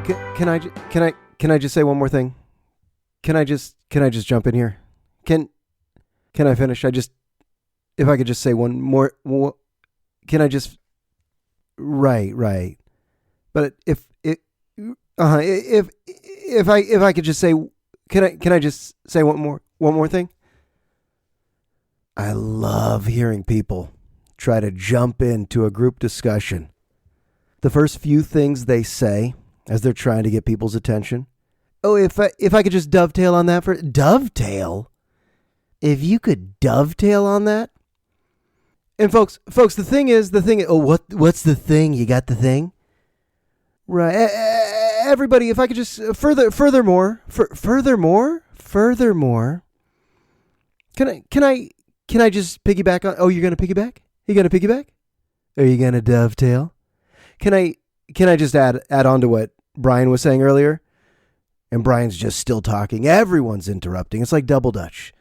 Can I just say one more thing? Can I just jump in here? Can I finish? If I could just say one more, can I just? Right. But if I could just say, can I just say one more thing? I love hearing people try to jump into a group discussion. The first few things they say as they're trying to get people's attention. Oh, if I could just dovetail on that dovetail. If you could dovetail on that. And folks, the thing is, what's the thing? You got the thing? Right. Everybody, if I could just furthermore. Can I just piggyback on? Oh, you're going to piggyback? You going to piggyback? Are you going to dovetail? Can I just add on to what Brian was saying earlier? And Brian's just still talking. Everyone's interrupting. It's like double dutch.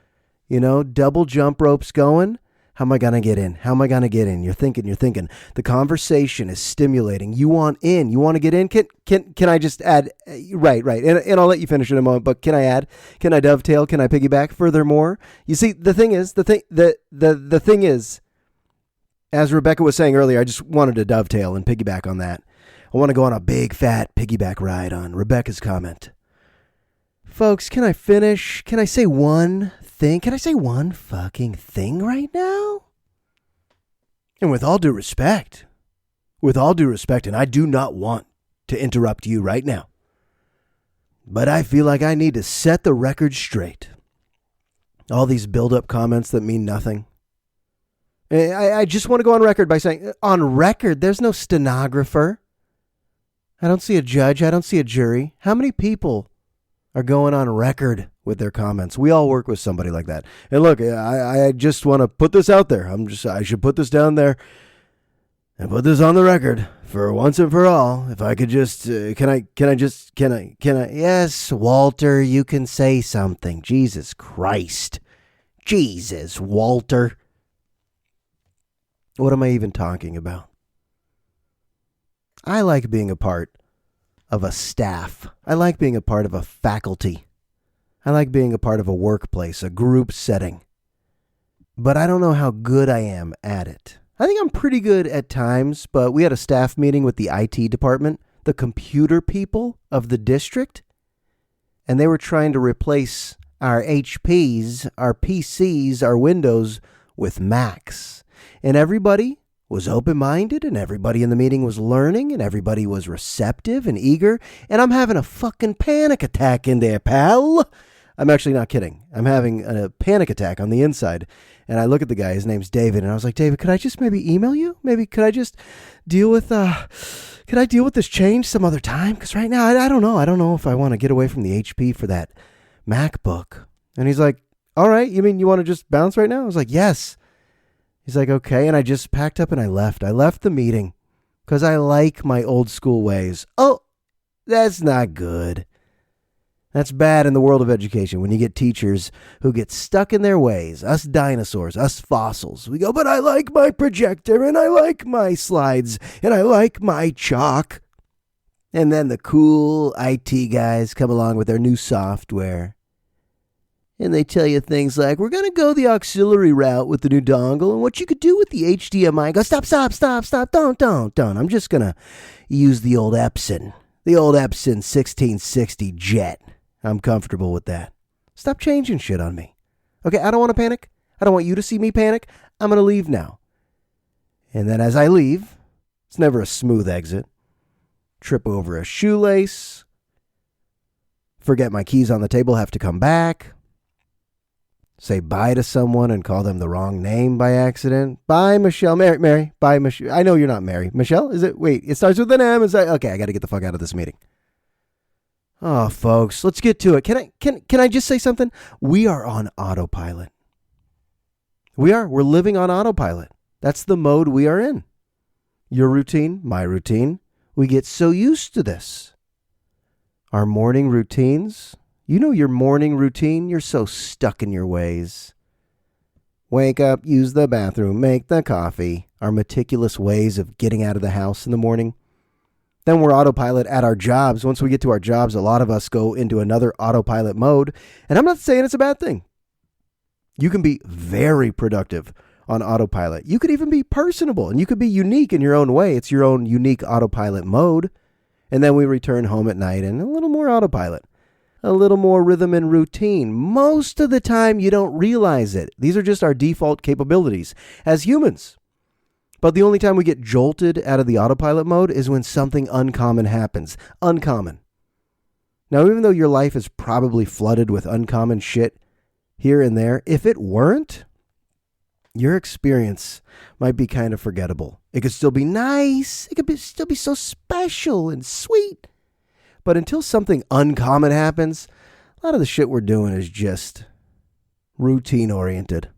Double jump ropes going. How am I going to get in? How am I going to get in? You're thinking. The conversation is stimulating. You want in. You want to get in? Can I just add? Right. And I'll let you finish in a moment, but can I add? Can I dovetail? Can I piggyback? Furthermore, you see, the thing is, as Rebecca was saying earlier, I just wanted to dovetail and piggyback on that. I want to go on a big fat piggyback ride on Rebecca's comment. Folks, can I finish? Can I say one thing? Can I say one fucking thing right now? And with all due respect, and I do not want to interrupt you right now, but I feel like I need to set the record straight. All these build-up comments that mean nothing. I just want to go on record by saying, on record, there's no stenographer. I don't see a judge. I don't see a jury. How many people are going on record with their comments? We all work with somebody like that. And look, I just want to put this out there. I should put this down there and put this on the record for once and for all. If I could just, can I? Yes, Walter, you can say something. Jesus Christ. Jesus, Walter. What am I even talking about? I like being a part of a staff. I like being a part of a faculty. I like being a part of a workplace, a group setting. But I don't know how good I am at it. I think I'm pretty good at times, but we had a staff meeting with the IT department, the computer people of the district, and they were trying to replace our HPs, our PCs, our Windows with Macs. And everybody was open-minded, and everybody in the meeting was learning, and everybody was receptive and eager, and I'm having a fucking panic attack in there, pal. I'm actually not kidding. I'm having a panic attack on the inside, and I look at the guy, his name's David, and I was like, David, could I just maybe email you? Maybe could I just deal with this change some other time? Because right now, I don't know. I don't know if I want to get away from the HP for that MacBook. And he's like, all right, you mean you want to just bounce right now? I was like, yes. He's like, okay. And I just packed up and I left. I left the meeting because I like my old school ways. Oh, that's not good. That's bad in the world of education when you get teachers who get stuck in their ways. Us dinosaurs, us fossils. We go, but I like my projector and I like my slides and I like my chalk. And then the cool IT guys come along with their new software. And they tell you things like, we're going to go the auxiliary route with the new dongle. And what you could do with the HDMI. Go, stop. Don't. I'm just going to use the old Epson. The old Epson 1660 jet. I'm comfortable with that. Stop changing shit on me. Okay, I don't want to panic. I don't want you to see me panic. I'm going to leave now. And then as I leave, it's never a smooth exit. Trip over a shoelace. Forget my keys on the table, have to come back. Say bye to someone and call them the wrong name by accident. Bye, Michelle. Mary. Bye, Michelle. I know you're not Mary. Michelle? Is it? Wait, it starts with an M. Is that? Okay, I got to get the fuck out of this meeting. Oh, folks, let's get to it. Can I just say something? We are on autopilot. We're living on autopilot. That's the mode we are in. Your routine, my routine. We get so used to this. Our morning routines. You know your morning routine? You're so stuck in your ways. Wake up, use the bathroom, make the coffee. Our meticulous ways of getting out of the house in the morning. Then we're autopilot at our jobs. Once we get to our jobs, a lot of us go into another autopilot mode. And I'm not saying it's a bad thing. You can be very productive on autopilot. You could even be personable, and you could be unique in your own way. It's your own unique autopilot mode. And then we return home at night and a little more autopilot, a little more rhythm and routine. Most of the time, you don't realize it. These are just our default capabilities as humans. But the only time we get jolted out of the autopilot mode is when something uncommon happens. Uncommon. Now, even though your life is probably flooded with uncommon shit here and there, if it weren't, your experience might be kind of forgettable. It could still be nice. It could still be so special and sweet. But until something uncommon happens, a lot of the shit we're doing is just routine-oriented.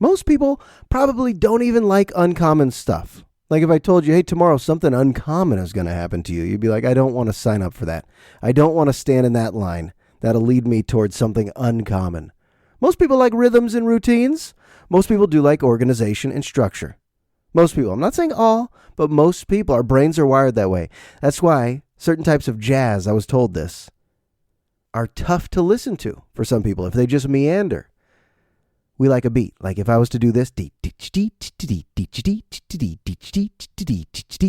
Most people probably don't even like uncommon stuff. Like if I told you, hey, tomorrow something uncommon is going to happen to you, you'd be like, I don't want to sign up for that. I don't want to stand in that line. That'll lead me towards something uncommon. Most people like rhythms and routines. Most people do like organization and structure. Most people. I'm not saying all, but most people. Our brains are wired that way. That's why certain types of jazz, I was told this, are tough to listen to for some people if they just meander. We like a beat. Like if I was to do this,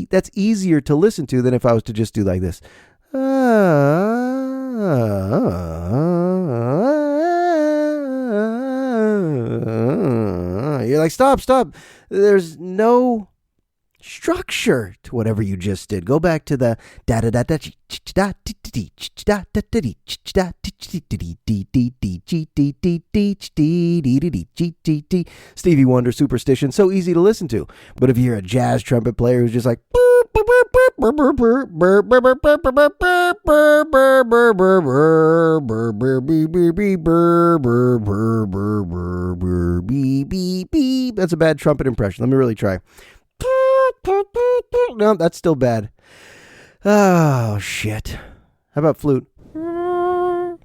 that's easier to listen to than if I was to just do like this. You're like, stop. There's no structure to whatever you just did. Go back to the Stevie Wonder Superstition. So easy to listen to. But if you're a jazz trumpet player who's just like that's a bad trumpet impression. Let me really try. No, that's still bad. Oh, shit. How about flute?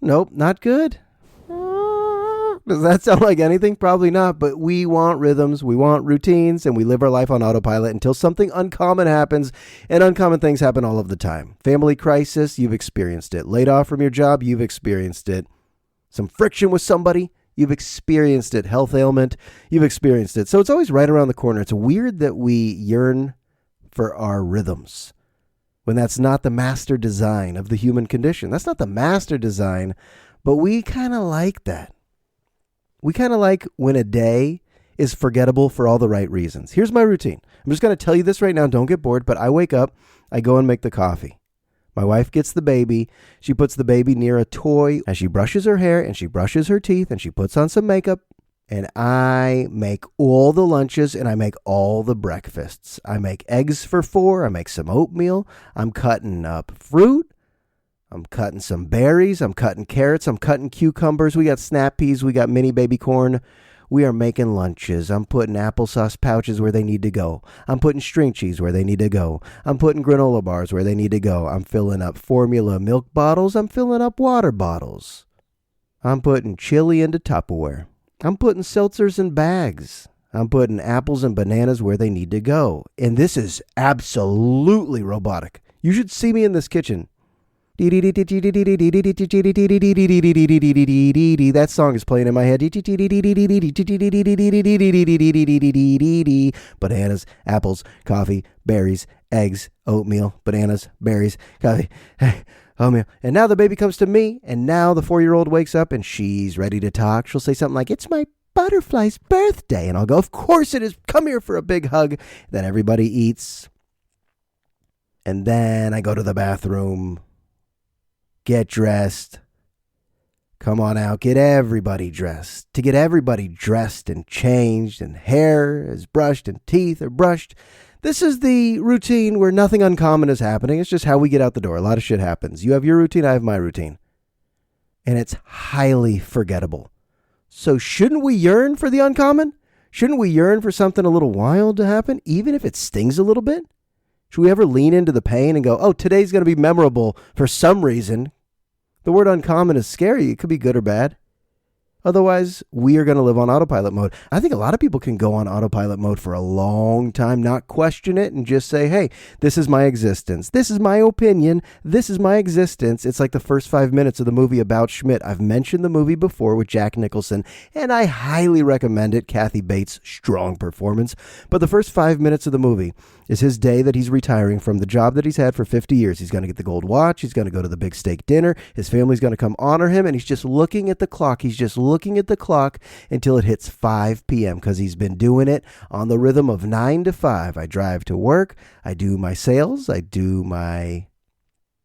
Nope, not good. Does that sound like anything? Probably not, but we want rhythms, we want routines, and we live our life on autopilot until something uncommon happens, and uncommon things happen all of the time. Family crisis, you've experienced it. Laid off from your job, you've experienced it. Some friction with somebody, you've experienced it. Health ailment, you've experienced it. So it's always right around the corner. It's weird that we yearn for our rhythms when that's not the master design of the human condition. That's not the master design, but we kind of like that. We kind of like when a day is forgettable for all the right reasons. Here's my routine. I'm just going to tell you this right now. Don't get bored, but I wake up, I go and make the coffee. My wife gets the baby. She puts the baby near a toy as she brushes her hair and she brushes her teeth and she puts on some makeup. And I make all the lunches and I make all the breakfasts. I make eggs for 4. I make some oatmeal. I'm cutting up fruit. I'm cutting some berries. I'm cutting carrots. I'm cutting cucumbers. We got snap peas. We got mini baby corn. We are making lunches. I'm putting applesauce pouches where they need to go. I'm putting string cheese where they need to go. I'm putting granola bars where they need to go. I'm filling up formula milk bottles. I'm filling up water bottles. I'm putting chili into Tupperware. I'm putting seltzers in bags. I'm putting apples and bananas where they need to go. And this is absolutely robotic. You should see me in this kitchen. That song is playing in my head. Bananas, apples, coffee, berries, eggs, oatmeal, bananas, berries, coffee, oatmeal. And now the baby comes to me, and now the 4-year-old wakes up, and she's ready to talk. She'll say something like, "It's my butterfly's birthday." And I'll go, "Of course it is. Come here for a big hug." Then everybody eats. And then I go to the bathroom. Get dressed. Come on out. Get everybody dressed. To get everybody dressed and changed and hair is brushed and teeth are brushed. This is the routine where nothing uncommon is happening. It's just how we get out the door. A lot of shit happens. You have your routine. I have my routine. And it's highly forgettable. So shouldn't we yearn for the uncommon? Shouldn't we yearn for something a little wild to happen, even if it stings a little bit? Should we ever lean into the pain and go, oh, today's going to be memorable for some reason? The word uncommon is scary. It could be good or bad. Otherwise, we are going to live on autopilot mode. I think a lot of people can go on autopilot mode for a long time, not question it, and just say, hey, this is my existence. This is my opinion. This is my existence. It's like the first 5 minutes of the movie About Schmidt. I've mentioned the movie before with Jack Nicholson, and I highly recommend it. Kathy Bates, strong performance. But the first 5 minutes of the movie is his day that he's retiring from the job that he's had for 50 years. He's going to get the gold watch. He's going to go to the big steak dinner. His family's going to come honor him, and he's just looking at the clock. He's just looking at the clock until it hits 5 p.m. because he's been doing it on the rhythm of 9 to 5. I drive to work. I do my sales. I do my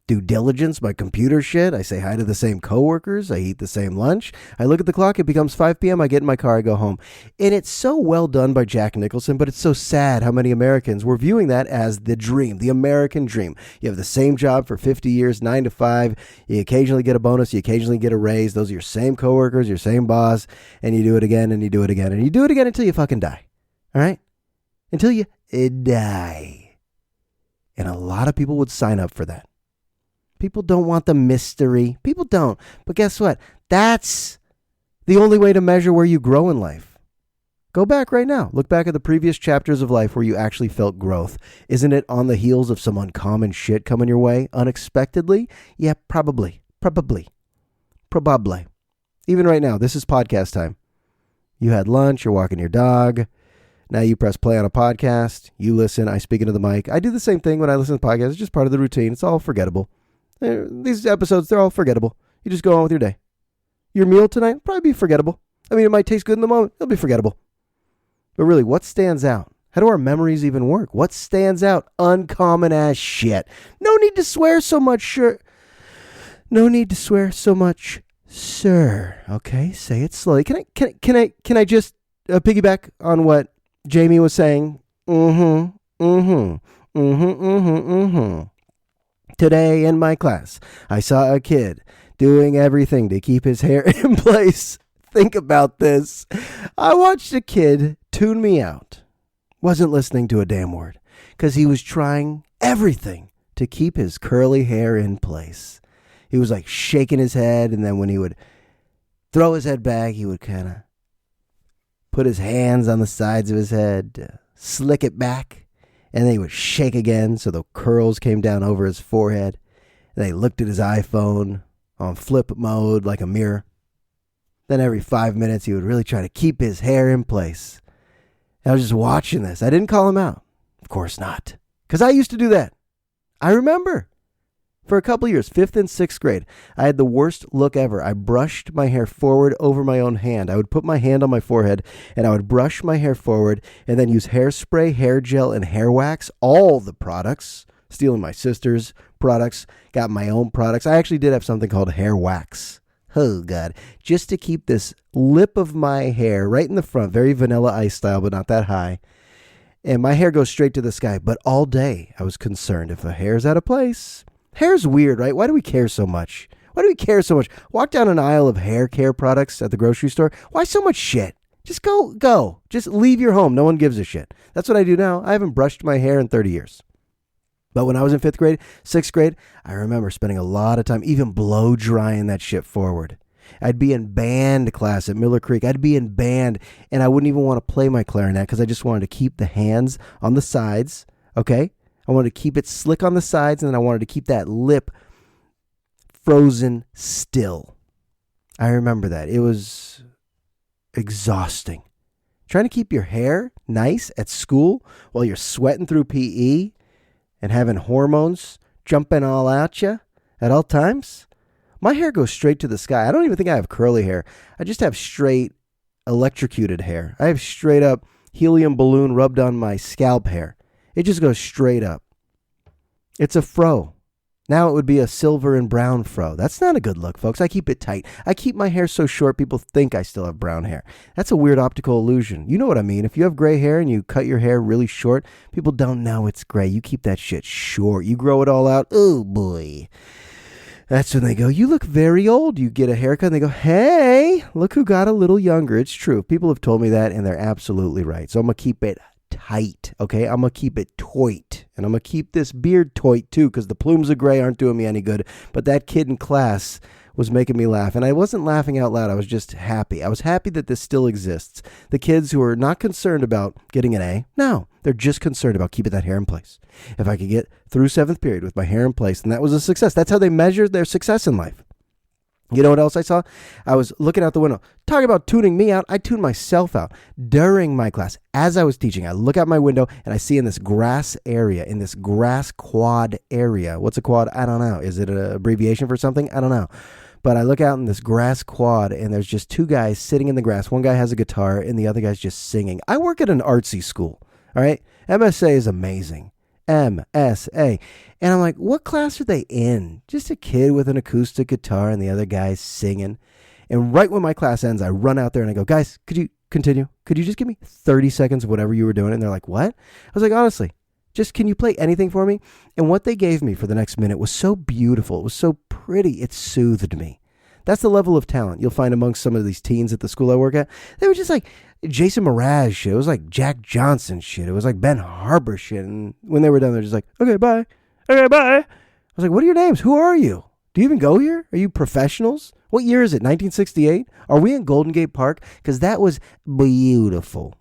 due diligence, my computer shit. I say hi to the same coworkers. I eat the same lunch. I look at the clock. It becomes 5 p.m. I get in my car. I go home. And it's so well done by Jack Nicholson, but it's so sad how many Americans were viewing that as the dream, the American dream. You have the same job for 50 years, 9 to 5. You occasionally get a bonus. You occasionally get a raise. Those are your same coworkers, your same boss, and you do it again, and you do it again, and you do it again until you fucking die. All right? Until you die. And a lot of people would sign up for that. People don't want the mystery. People don't. But guess what? That's the only way to measure where you grow in life. Go back right now. Look back at the previous chapters of life where you actually felt growth. Isn't it on the heels of some uncommon shit coming your way unexpectedly? Yeah, probably. Even right now, this is podcast time. You had lunch, you're walking your dog. Now you press play on a podcast. You listen. I speak into the mic. I do the same thing when I listen to podcasts. It's just part of the routine. It's all forgettable. These episodes, they're all forgettable. You just go on with your day. Your meal tonight will probably be forgettable. I mean, it might taste good in the moment. It'll be forgettable. But really, what stands out? How do our memories even work? What stands out? Uncommon ass shit. No need to swear so much, sure. No need to swear so much, sir. Okay, say it slowly. Can I just piggyback on what Jamie was saying? Today in my class, I saw a kid doing everything to keep his hair in place. Think about this. I watched a kid tune me out. Wasn't listening to a damn word because he was trying everything to keep his curly hair in place. He was like shaking his head, and then when he would throw his head back, he would kind of put his hands on the sides of his head to slick it back. And then he would shake again so the curls came down over his forehead. And then he looked at his iPhone on flip mode like a mirror. Then every 5 minutes he would really try to keep his hair in place. And I was just watching this. I didn't call him out. Of course not. Because I used to do that. I remember. For a couple years, 5th and 6th grade, I had the worst look ever. I brushed my hair forward over my own hand. I would put my hand on my forehead, and I would brush my hair forward, and then use hairspray, hair gel, and hair wax, all the products, stealing my sister's products, got my own products. I actually did have something called hair wax. Oh, God. Just to keep this lip of my hair right in the front, very Vanilla Ice style, but not that high. And my hair goes straight to the sky. But all day, I was concerned if a hair's out of place. Hair's weird, right? Why do we care so much? Why do we care so much? Walk down an aisle of hair care products at the grocery store. Why so much shit? Just go. Just leave your home. No one gives a shit. That's what I do now. I haven't brushed my hair in 30 years. But when I was in 5th grade, 6th grade, I remember spending a lot of time even blow drying that shit forward. I'd be in band class at Miller Creek. I'd be in band, and I wouldn't even want to play my clarinet because I just wanted to keep the hands on the sides, okay? I wanted to keep it slick on the sides, and then I wanted to keep that lip frozen still. I remember that. It was exhausting. Trying to keep your hair nice at school while you're sweating through PE and having hormones jumping all at you at all times. My hair goes straight to the sky. I don't even think I have curly hair. I just have straight electrocuted hair. I have straight up helium balloon rubbed on my scalp hair. It just goes straight up. It's a fro. Now it would be a silver and brown fro. That's not a good look, folks. I keep it tight. I keep my hair so short people think I still have brown hair. That's a weird optical illusion. You know what I mean. If you have gray hair and you cut your hair really short, people don't know it's gray. You keep that shit short. You grow it all out. Oh, boy. That's when they go, you look very old. You get a haircut and they go, hey, look who got a little younger. It's true. People have told me that and they're absolutely right. So I'm going to keep it tight, okay? I'm going to keep it toit. And I'm going to keep this beard toit too, because the plumes of gray aren't doing me any good. But that kid in class was making me laugh. And I wasn't laughing out loud. I was just happy. I was happy that this still exists. The kids who are not concerned about getting an A, no, they're just concerned about keeping that hair in place. If I could get through 7th period with my hair in place, then that was a success. That's how they measured their success in life. You know what else I saw? I was looking out the window. Talking about tuning me out, I tuned myself out during my class. As I was teaching, I look out my window and I see in this grass area, in this grass quad area. What's a quad? I don't know. Is it an abbreviation for something? I don't know. But I look out in this grass quad and there's just 2 guys sitting in the grass. One guy has a guitar and the other guy's just singing. I work at an artsy school, all right? MSA is amazing. MSA. And I'm like, what class are they in? Just a kid with an acoustic guitar and the other guy's singing. And right when my class ends, I run out there and I go, guys, could you continue? Could you just give me 30 seconds of whatever you were doing? And they're like, what? I was like, honestly, just can you play anything for me? And what they gave me for the next minute was so beautiful. It was so pretty. It soothed me. That's the level of talent you'll find amongst some of these teens at the school I work at. They were just like Jason Mraz shit. It was like Jack Johnson shit. It was like Ben Harper shit. And when they were done, they're just like, okay, bye. Okay, bye. I was like, what are your names? Who are you? Do you even go here? Are you professionals? What year is it? 1968? Are we in Golden Gate Park? Because that was beautiful.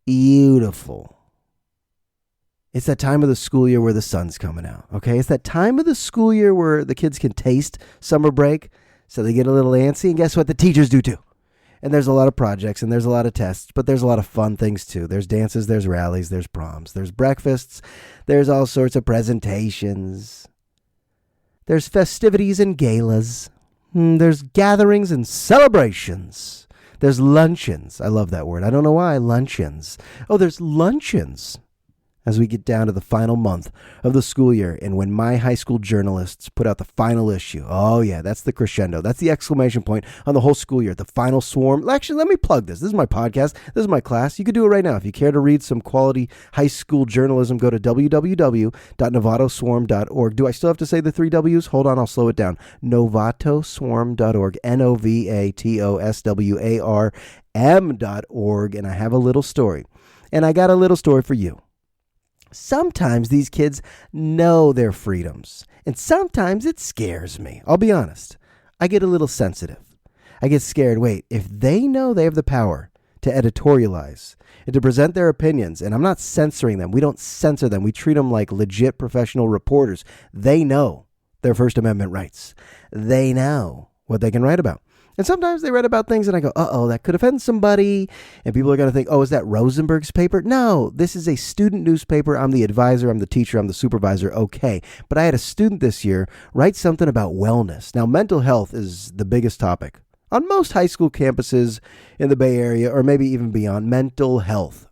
Beautiful. It's that time of the school year where the sun's coming out, okay? It's that time of the school year where the kids can taste summer break, so they get a little antsy, and guess what? The teachers do too. And there's a lot of projects, and there's a lot of tests, but there's a lot of fun things too. There's dances, there's rallies, there's proms, there's breakfasts, there's all sorts of presentations. There's festivities and galas. There's gatherings and celebrations. There's luncheons. I love that word. I don't know why, luncheons. Oh, there's luncheons. As we get down to the final month of the school year and when my high school journalists put out the final issue. Oh, yeah, that's the crescendo. That's the exclamation point on the whole school year. The final swarm. Actually, let me plug this. This is my podcast. This is my class. You could do it right now. If you care to read some quality high school journalism, go to www.novatoswarm.org. Do I still have to say the 3 W's? Hold on, I'll slow it down. Novatoswarm.org. NOVATOSWARM.org. And I have a little story. And I got a little story for you. Sometimes these kids know their freedoms, and sometimes it scares me. I'll be honest. I get a little sensitive. I get scared. Wait, if they know they have the power to editorialize and to present their opinions, and I'm not censoring them. We don't censor them. We treat them like legit professional reporters. They know their First Amendment rights. They know what they can write about. And sometimes they write about things and I go, uh-oh, that could offend somebody. And people are going to think, oh, is that Rosenberg's paper? No, this is a student newspaper. I'm the advisor. I'm the teacher. I'm the supervisor. Okay. But I had a student this year write something about wellness. Now, mental health is the biggest topic on most high school campuses in the Bay Area or maybe even beyond. Mental health.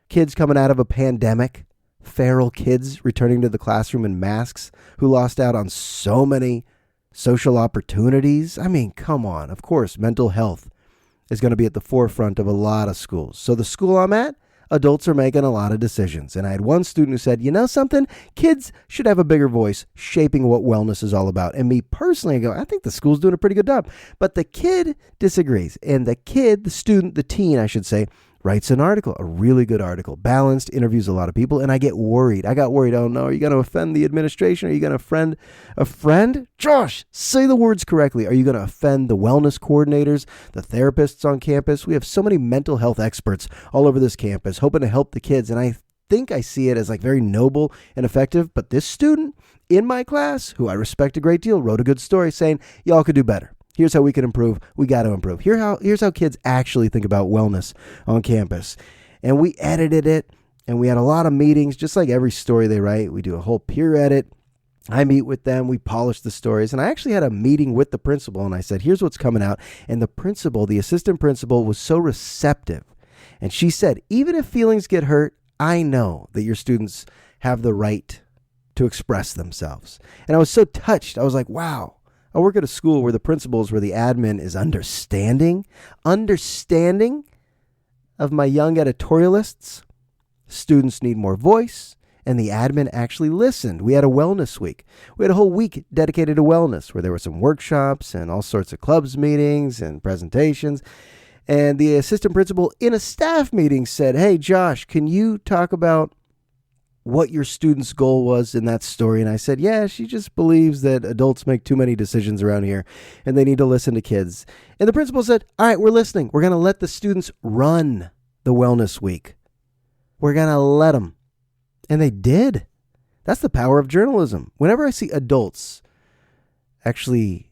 Kids coming out of a pandemic. Feral kids returning to the classroom in masks who lost out on so many social opportunities. I mean, come on. Of course, mental health is going to be at the forefront of a lot of schools. So the school I'm at, adults are making a lot of decisions. And I had one student who said, you know something? Kids should have a bigger voice shaping what wellness is all about. And me personally, I go, I think the school's doing a pretty good job. But the kid disagrees. And the kid, the student, the teen, I should say, writes an article, a really good article, balanced, interviews a lot of people, and I get worried. I got worried. Oh no, are you going to offend the administration? Are you going to offend a friend? Josh, say the words correctly. Are you going to offend the wellness coordinators, the therapists on campus? We have so many mental health experts all over this campus hoping to help the kids, and I think I see it as like very noble and effective, but this student in my class, who I respect a great deal, wrote a good story saying, y'all could do better. Here's how we can improve. We got to improve. Here's how kids actually think about wellness on campus. And we edited it, and we had a lot of meetings, just like every story they write. We do a whole peer edit. I meet with them. We polish the stories. And I actually had a meeting with the principal, and I said, here's what's coming out. And the principal, the assistant principal, was so receptive. And she said, even if feelings get hurt, I know that your students have the right to express themselves. And I was so touched. I was like, wow. I work at a school where the principals, where the admin is understanding of my young editorialists. Students need more voice, and the admin actually listened. We had a wellness week. We had a whole week dedicated to wellness, where there were some workshops and all sorts of clubs meetings and presentations. And the assistant principal in a staff meeting said, hey, Josh, can you talk about what your student's goal was in that story? And I said, yeah, she just believes that adults make too many decisions around here and they need to listen to kids. And the principal said, all right, we're listening. We're going to let the students run the wellness week. We're going to let them. And they did. That's the power of journalism. Whenever I see adults actually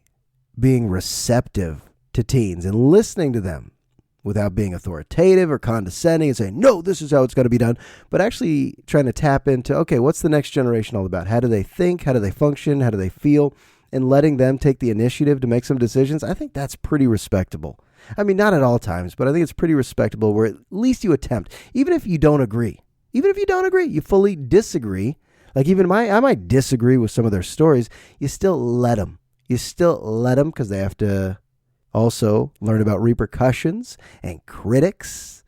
being receptive to teens and listening to them without being authoritative or condescending and saying, no, this is how it's going to be done, but actually trying to tap into, okay, what's the next generation all about? How do they think? How do they function? How do they feel? And letting them take the initiative to make some decisions, I think that's pretty respectable. I mean, not at all times, but I think it's pretty respectable where at least you attempt, even if you don't agree. Even if you don't agree, you fully disagree. Like even I might disagree with some of their stories. You still let them. You still let them because they have to also learn about repercussions and critics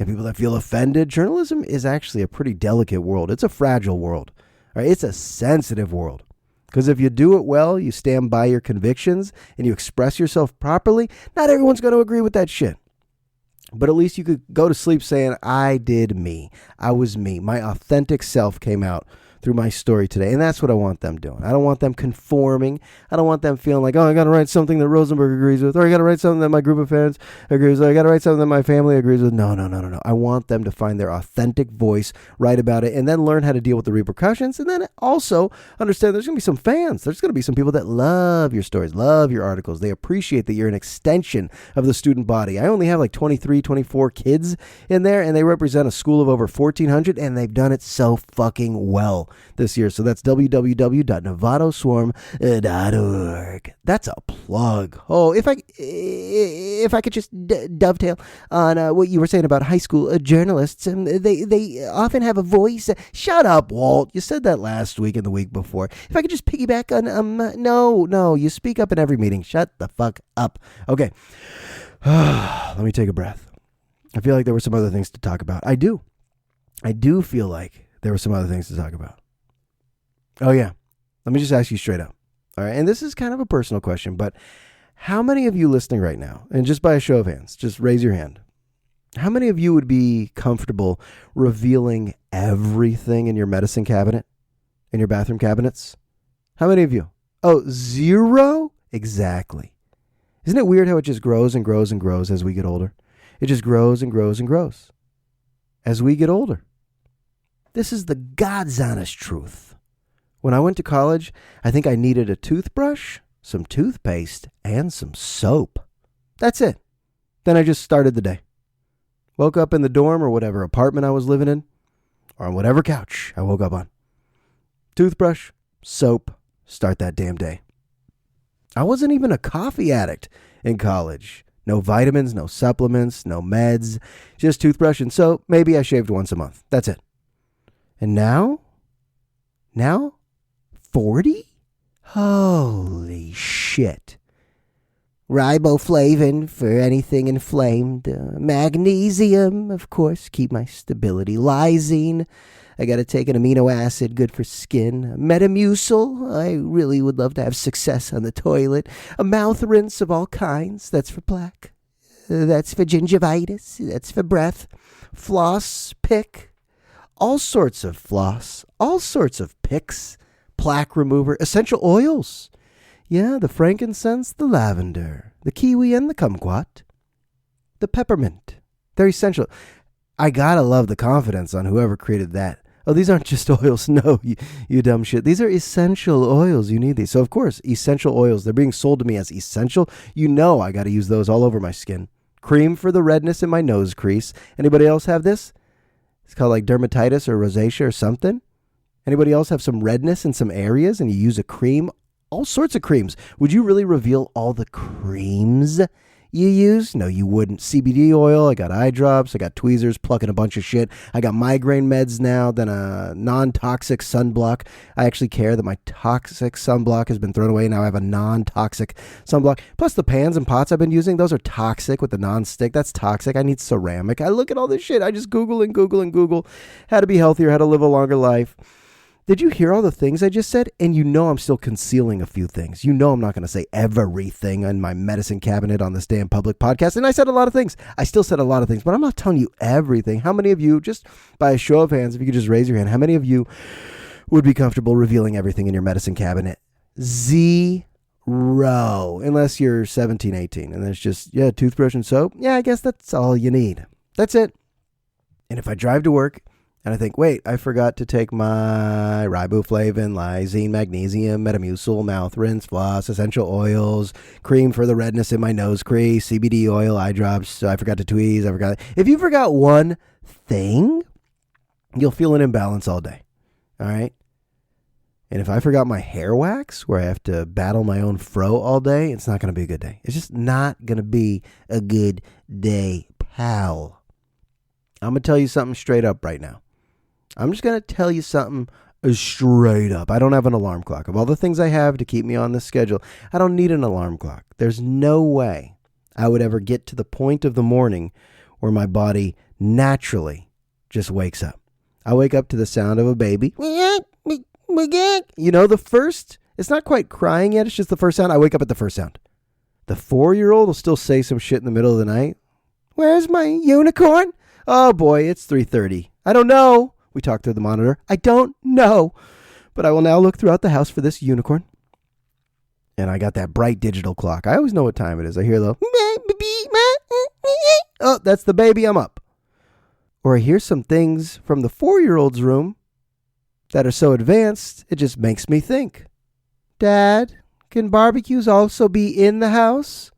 and people that feel offended. Journalism is actually a pretty delicate world. It's a fragile world. Right? It's a sensitive world. Because if you do it well, you stand by your convictions and you express yourself properly, not everyone's going to agree with that shit. But at least you could go to sleep saying, I did me. I was me. My authentic self came out through my story today. And that's what I want them doing. I don't want them conforming. I don't want them feeling like, oh, I got to write something that Rosenberg agrees with, or I got to write something that my group of friends agrees with, or I got to write something that my family agrees with. No. I want them to find their authentic voice, write about it, and then learn how to deal with the repercussions. And then also understand there's going to be some fans. There's going to be some people that love your stories, love your articles. They appreciate that you're an extension of the student body. I only have like 23, 24 kids in there, and they represent a school of over 1,400, and they've done it so fucking well this year. So that's www.novatoswarm.org. That's a plug. Oh, if I could just dovetail on what you were saying about high school journalists, they often have a voice. Shut up, Walt. You said that last week and the week before. If I could just piggyback on no, you speak up in every meeting. Shut the fuck up. Okay. Let me take a breath. I feel like there were some other things to talk about. I do feel like there were some other things to talk about. Oh, yeah. Let me just ask you straight up. All right. And this is kind of a personal question, but how many of you listening right now, and just by a show of hands, just raise your hand. How many of you would be comfortable revealing everything in your medicine cabinet, in your bathroom cabinets? How many of you? Oh, 0? Exactly. Isn't it weird how it just grows and grows and grows as we get older? It just grows and grows and grows as we get older. This is the God's honest truth. When I went to college, I think I needed a toothbrush, some toothpaste, and some soap. That's it. Then I just started the day. Woke up in the dorm or whatever apartment I was living in, or on whatever couch I woke up on. Toothbrush, soap, start that damn day. I wasn't even a coffee addict in college. No vitamins, no supplements, no meds, just toothbrush and soap. Maybe I shaved once a month. That's it. And now 40? Holy shit. Riboflavin for anything inflamed. Magnesium, of course, keep my stability. Lysine, I got to take an amino acid, good for skin. Metamucil, I really would love to have success on the toilet. A mouth rinse of all kinds, that's for plaque. That's for gingivitis, that's for breath. Floss, pick, all sorts of floss, all sorts of picks. Plaque remover, essential oils. Yeah, the frankincense, the lavender, the kiwi, and the kumquat. The peppermint. They're essential. I gotta love the confidence on whoever created that. Oh, these aren't just oils. No, you dumb shit. These are essential oils. You need these. So, of course, essential oils. They're being sold to me as essential. You know I gotta use those all over my skin. Cream for the redness in my nose crease. Anybody else have this? It's called like dermatitis or rosacea or something. Anybody else have some redness in some areas and you use a cream? All sorts of creams. Would you really reveal all the creams you use? No, you wouldn't. CBD oil, I got eye drops, I got tweezers, plucking a bunch of shit. I got migraine meds now, then a non-toxic sunblock. I actually care that my toxic sunblock has been thrown away. Now I have a non-toxic sunblock. Plus the pans and pots I've been using, those are toxic with the non-stick. That's toxic. I need ceramic. I look at all this shit. I just Google how to be healthier, how to live a longer life. Did you hear all the things I just said? And you know I'm still concealing a few things. You know I'm not going to say everything in my medicine cabinet on this damn public podcast. And I said a lot of things. I still said a lot of things, but I'm not telling you everything. How many of you, just by a show of hands, if you could just raise your hand, how many of you would be comfortable revealing everything in your medicine cabinet? Zero. Unless you're 17, 18. And there's just, toothbrush and soap. Yeah, I guess that's all you need. That's it. And if I drive to work, and I think, wait, I forgot to take my riboflavin, lysine, magnesium, Metamucil, mouth rinse, floss, essential oils, cream for the redness in my nose crease, CBD oil, eye drops. So I forgot to tweeze. If you forgot one thing, you'll feel an imbalance all day. All right? And if I forgot my hair wax, where I have to battle my own fro all day, it's not going to be a good day. It's just not going to be a good day, pal. I'm going to tell you something straight up right now. I'm just going to tell you something straight up. I don't have an alarm clock. Of all the things I have to keep me on this schedule, I don't need an alarm clock. There's no way I would ever get to the point of the morning where my body naturally just wakes up. I wake up to the sound of a baby. You know, it's not quite crying yet. It's just the first sound. I wake up at the first sound. The 4-year-old will still say some shit in the middle of the night. Where's my unicorn? Oh boy, it's 3:30. I don't know. We talk through the monitor. I don't know. But I will now look throughout the house for this unicorn. And I got that bright digital clock. I always know what time it is. I hear the, oh, that's the baby. I'm up. Or I hear some things from the 4-year-old's room that are so advanced, it just makes me think. Dad, can barbecues also be in the house?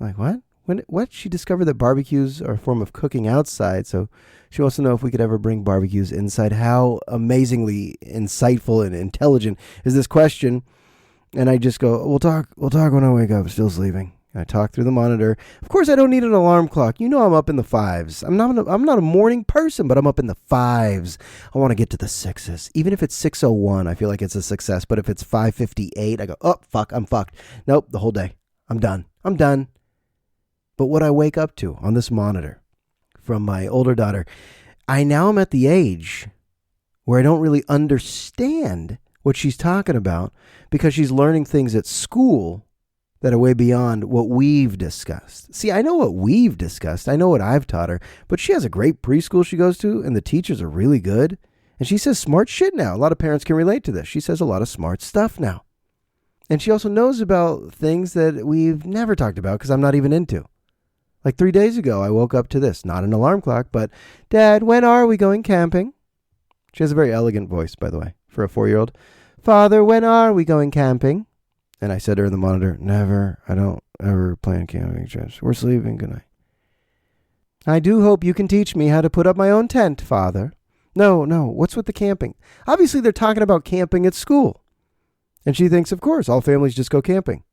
I'm like, what? What? She discovered that barbecues are a form of cooking outside, so she wants to know if we could ever bring barbecues inside. How amazingly insightful and intelligent is this question? And I just go, we'll talk when I wake up. Still sleeping. And I talk through the monitor. Of course, I don't need an alarm clock. You know I'm up in the 5s. I'm not a morning person, but I'm up in the 5s. I want to get to the 6s. Even if it's 6:01, I feel like it's a success. But if it's 5:58, I go, oh, fuck, I'm fucked. Nope, the whole day. I'm done. But what I wake up to on this monitor from my older daughter, I now am at the age where I don't really understand what she's talking about because she's learning things at school that are way beyond what we've discussed. See, I know what we've discussed. I know what I've taught her, but she has a great preschool she goes to, and the teachers are really good. And she says smart shit now. A lot of parents can relate to this. She says a lot of smart stuff now. And she also knows about things that we've never talked about because I'm not even into. Like 3 days ago, I woke up to this. Not an alarm clock, but, Dad, when are we going camping? She has a very elegant voice, by the way, for a 4-year-old. Father, when are we going camping? And I said to her in the monitor, never. I don't ever plan camping trips. We're sleeping. Good night. I do hope you can teach me how to put up my own tent, Father. No. What's with the camping? Obviously, they're talking about camping at school. And she thinks, of course, all families just go camping.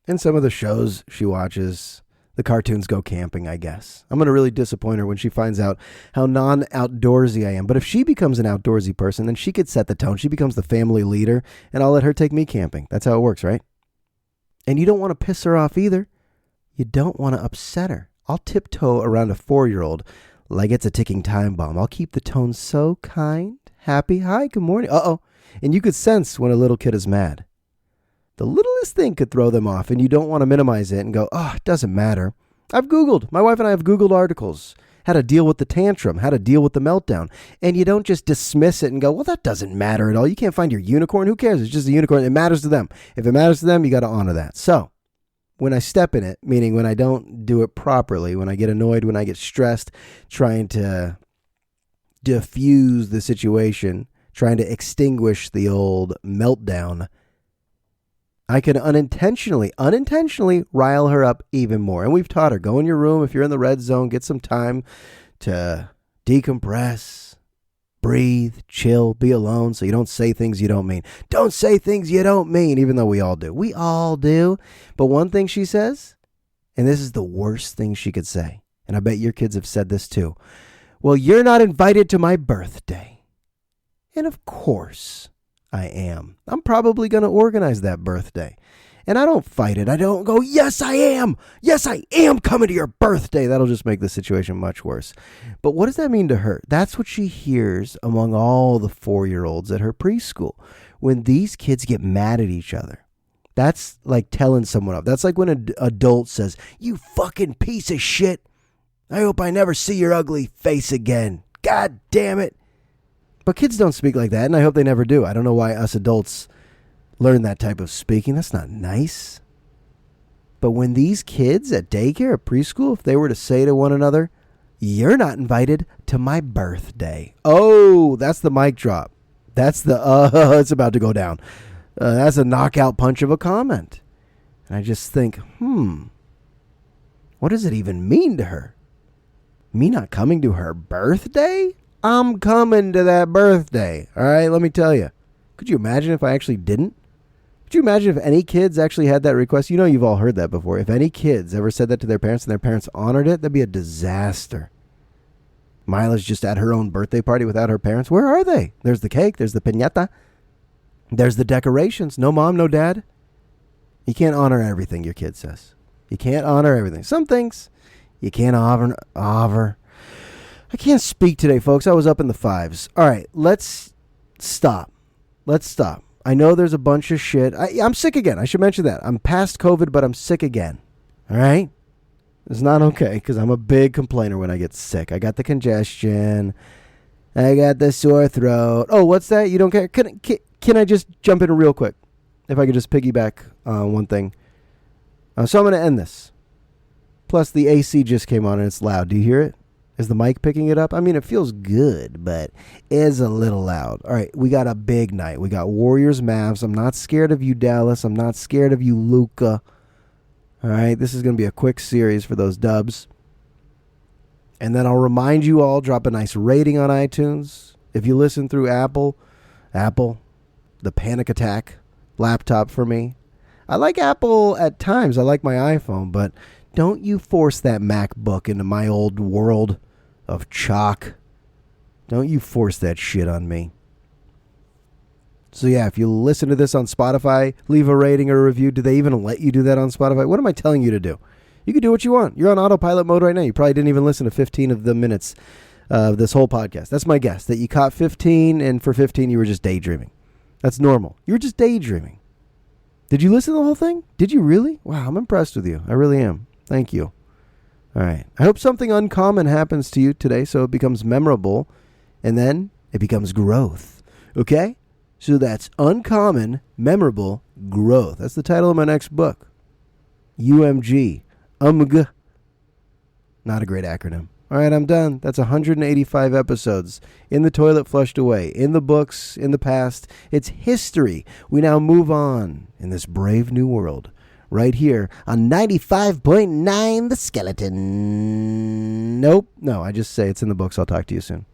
And some of the shows she watches, the cartoons go camping, I guess. I'm going to really disappoint her when she finds out how non-outdoorsy I am. But if she becomes an outdoorsy person, then she could set the tone. She becomes the family leader, and I'll let her take me camping. That's how it works, right? And you don't want to piss her off either. You don't want to upset her. I'll tiptoe around a 4-year-old like it's a ticking time bomb. I'll keep the tone so kind, happy. Hi, good morning. Uh-oh. And you could sense when a little kid is mad. The littlest thing could throw them off, and you don't want to minimize it and go, oh, it doesn't matter. My wife and I have Googled articles, how to deal with the tantrum, how to deal with the meltdown. And you don't just dismiss it and go, well, that doesn't matter at all. You can't find your unicorn. Who cares? It's just a unicorn. It matters to them. If it matters to them, you got to honor that. So when I step in it, meaning when I don't do it properly, when I get annoyed, when I get stressed, trying to diffuse the situation, trying to extinguish the old meltdown, I can unintentionally rile her up even more. And we've taught her, go in your room. If you're in the red zone, get some time to decompress, breathe, chill, be alone so you don't say things you don't mean. Don't say things you don't mean, even though we all do. We all do. But one thing she says, and this is the worst thing she could say, and I bet your kids have said this too. Well, you're not invited to my birthday. And of course I am. I'm probably going to organize that birthday. And I don't fight it. I don't go, yes, I am. Yes, I am coming to your birthday. That'll just make the situation much worse. But what does that mean to her? That's what she hears among all the 4-year-olds at her preschool. When these kids get mad at each other, that's like telling someone off. That's like when an adult says, you fucking piece of shit. I hope I never see your ugly face again. God damn it. But kids don't speak like that, and I hope they never do. I don't know why us adults learn that type of speaking. That's not nice. But when these kids at daycare, at preschool, if they were to say to one another, you're not invited to my birthday. Oh, that's the mic drop. That's the, it's about to go down. That's a knockout punch of a comment. And I just think, what does it even mean to her? Me not coming to her birthday? I'm coming to that birthday. All right, let me tell you. Could you imagine if I actually didn't? Could you imagine if any kids actually had that request? You know, you've all heard that before. If any kids ever said that to their parents and their parents honored it, that'd be a disaster. Mila's just at her own birthday party without her parents. Where are they? There's the cake. There's the piñata. There's the decorations. No mom, no dad. You can't honor everything your kid says. You can't honor everything. Some things you can't honor. I can't speak today, folks. I was up in the 5s. All right, let's stop. I know there's a bunch of shit. I'm sick again. I should mention that. I'm past COVID, but I'm sick again. All right? It's not okay because I'm a big complainer when I get sick. I got the congestion. I got the sore throat. Oh, what's that? You don't care? Can I just jump in real quick? If I could just piggyback on one thing. So I'm going to end this. Plus, the AC just came on and it's loud. Do you hear it? Is the mic picking it up? I mean, it feels good, but it's a little loud. All right, we got a big night. We got Warriors Mavs. I'm not scared of you, Dallas. I'm not scared of you, Luka. All right, this is going to be a quick series for those Dubs. And then I'll remind you all, drop a nice rating on iTunes. If you listen through Apple, the panic attack laptop for me. I like Apple at times. I like my iPhone, but don't you force that MacBook into my old world of chalk. Don't you force that shit on me. So yeah, if you listen to this on Spotify, leave a rating or a review. Do they even let you do that on Spotify? What am I telling you to do? You can do what you want. You're on autopilot mode right now. You probably didn't even listen to 15 of the minutes of this whole podcast. That's my guess, that you caught 15, and for 15 you were just daydreaming. That's normal. You were just daydreaming. Did you listen to the whole thing? Did you really? Wow, I'm impressed with you. I really am. Thank you. All right. I hope something uncommon happens to you today so it becomes memorable, and then it becomes growth. Okay? So that's uncommon, memorable, growth. That's the title of my next book. UMG. Not a great acronym. All right, I'm done. That's 185 episodes. In the toilet, flushed away. In the books, in the past. It's history. We now move on in this brave new world. Right here on 95.9 The Skeleton. Nope. No, I just say it's in the books. I'll talk to you soon.